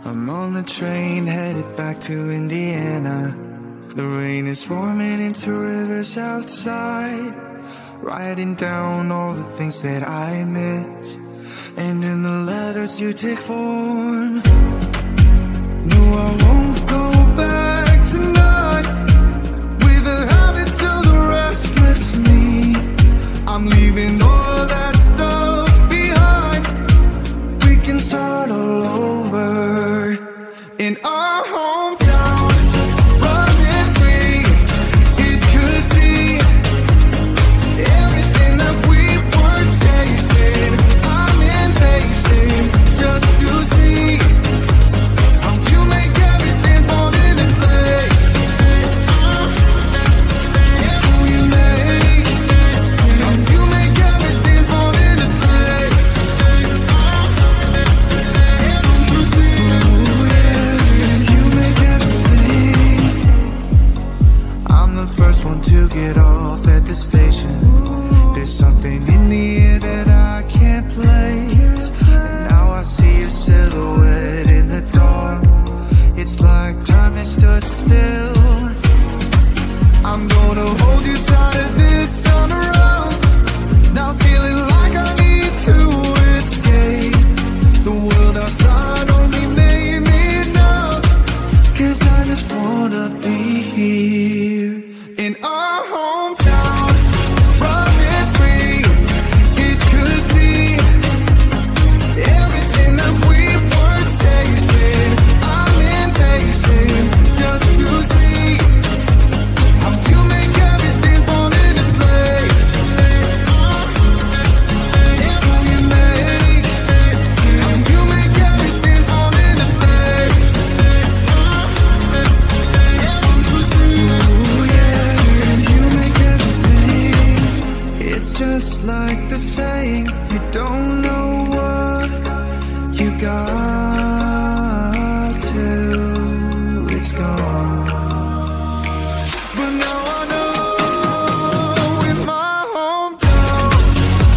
I'm on the train headed back to Indiana. The rain is forming into rivers outside, writing down all the things that I miss, and in the letters you take form. No, I won't go back tonight with the habits of the restless me. I'm leaving all that stuff behind. We can start all over in our hometown. Running free, it could be everything that we were chasing. I'm impatient just to see how you make everything fall into place. How you make everything fall into place. You see, you make everything. I'm the first one to get off at the station. There's something in the air that I can't place. And now I see your silhouette in the dark. It's like time has stood still. I'm gonna hold you tighter this time around. Now feeling like I need to escape. The world outside only made me numb. 'Cause I just wanna be here in our hometown. Running free, it could be everything that we were chasing. I'm impatient just to see how you make everything fall into place. How you make everything fall into place. Ooh, yeah, you make everything. It's just like the saying, you don't know what you got till it's gone. But now I know in my hometown,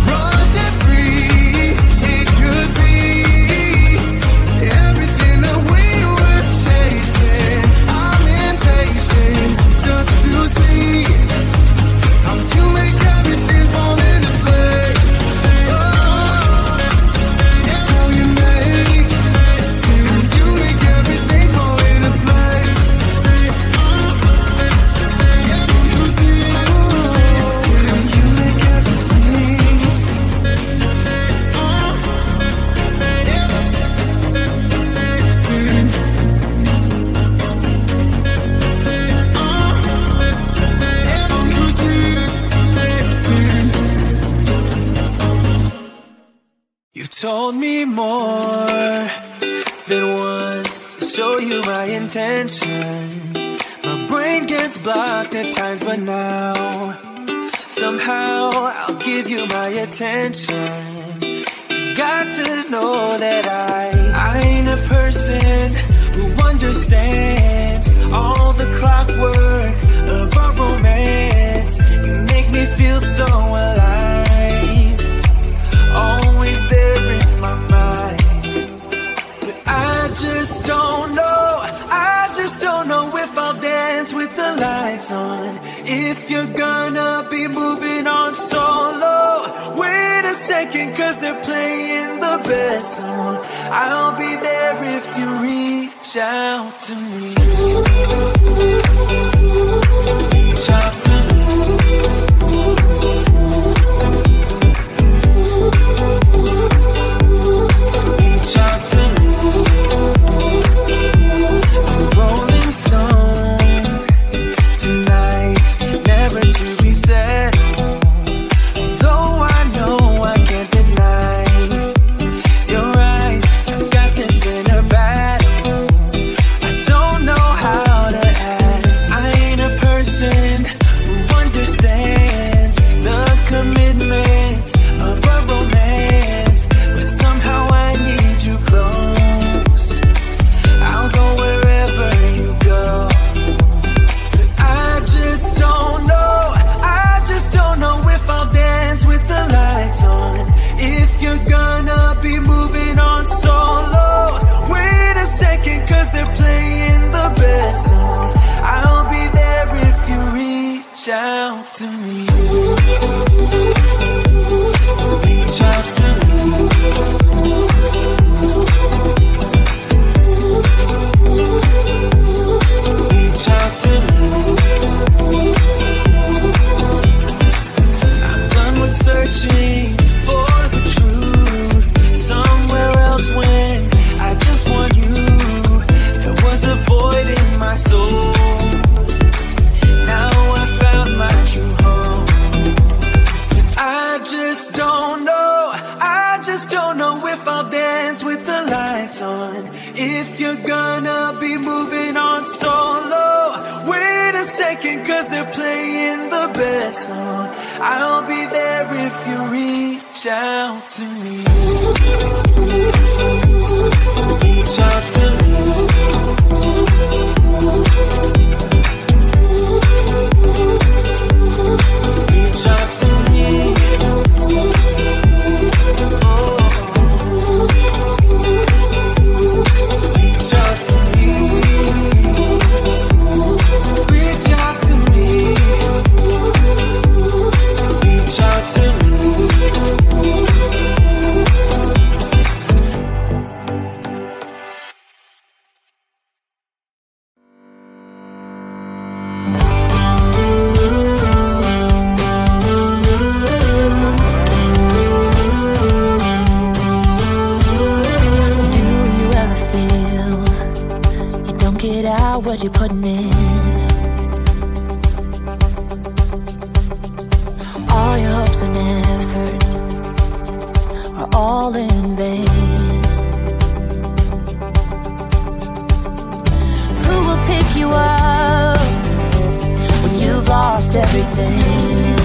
running free, it could be everything that we were chasing. I'm impatient just to see how you make everything fall into place. How you make everything fall into place. You see, you make everything. You told me more than once to show you my intention. My brain gets blocked at times, but now somehow I'll give you my attention. You got to know that I ain't a person who understands all the clockwork of our romance. You make me feel so alive, always there in my mind. But I just don't know if I'll dance with the lights on. If you're gonna be moving on solo, wait a second, 'cause they're playing the best song. I'll be there if you reach out to me. Reach out to me. Reach out to me. I'm a rolling stone tonight, never to be settled. Though I know I can't deny your eyes, I've got this inner battle. I don't know how to act. I ain't a person who understands to me. Reach out to me. Reach out to me. I'm done with searching for the truth somewhere else when I just want you. There was a void in my soul. Now I found my true home. I just don't know if I'll dance with the lights on. If you're gonna be moving on solo, wait a second, cause they're playing the best song. I'll be there if you reach out to me. Reach out to me. Reach out to me. Reach out to me. Reach out to me. Reach out to me. What you putting in? All your hopes and efforts are all in vain. Who will pick you up when you've lost everything?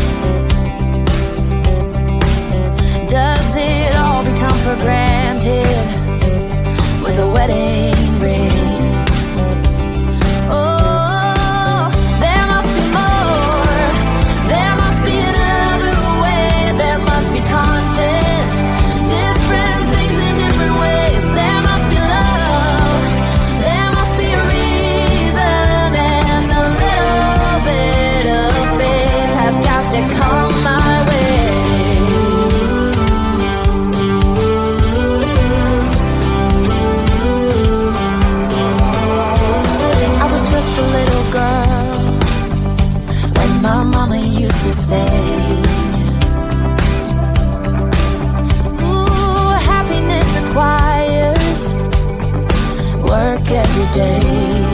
Does it all become for granted with a wedding ring? Happiness requires work every day.